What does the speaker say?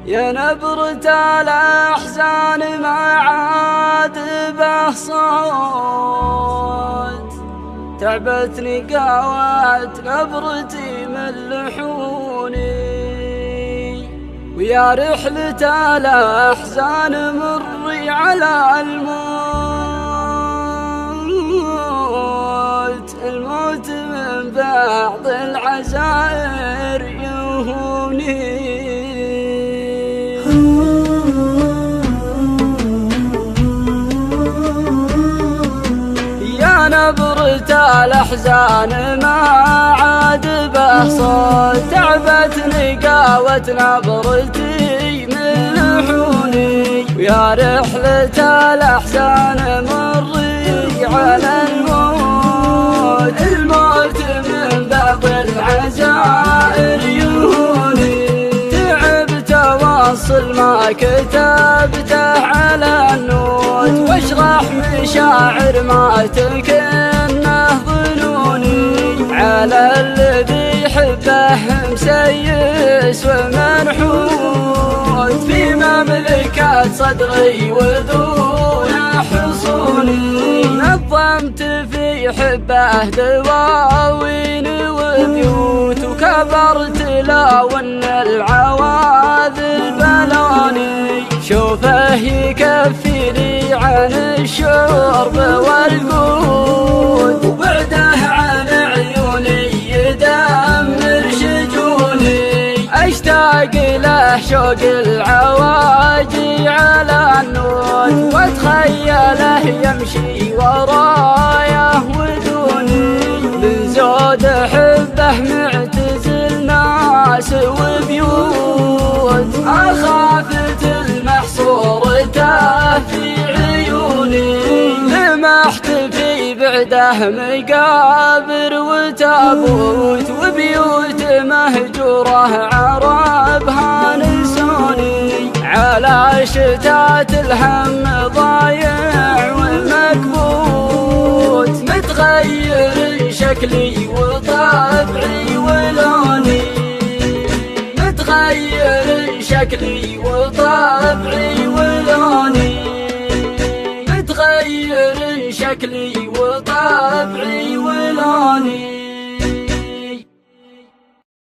يا نبرة الأحزان ما عاد به صوت، تعبتني قاوت نبرتي من لحوني. ويا رحلة الأحزان مري على الموت من بعض العزائر يهوني. يا نبرة الأحزان ما عاد به صوت، تعبتني قاوت نبرتي من لحوني. ويا رحلة الأحزان مري على الموت من بعض العزائر يهوني. تعبت أوصل ما كتبته على النوت، واشرح مشاعر ما تكنه ظنوني. على الذي يحبه مسيس ومنحوت، في مملكة صدري وذون حصوني. نظمت في حبه دواوين وبيوت، وكبرت لو ان العواذل بلوني. شوفه يكفيني عن الشرب والقوت، وبعده عن عيوني يدمر شجوني. اشتاق له شوق العواجي على النوت، واتخيله يمشي ورايا ودوني. من زود حبه معتزل ناس وبيوت، اخاف محصورته في عيوني. لمحت في بعده مقابر وتابوت، وبيوت مهجوره عربها نسوني. على شتات الهم ضايع ومكبوت، متغير شكلي وطبعي ولوني. متغير شكلي وطبعي ولوني. متغير شكلي وطبعي ولوني.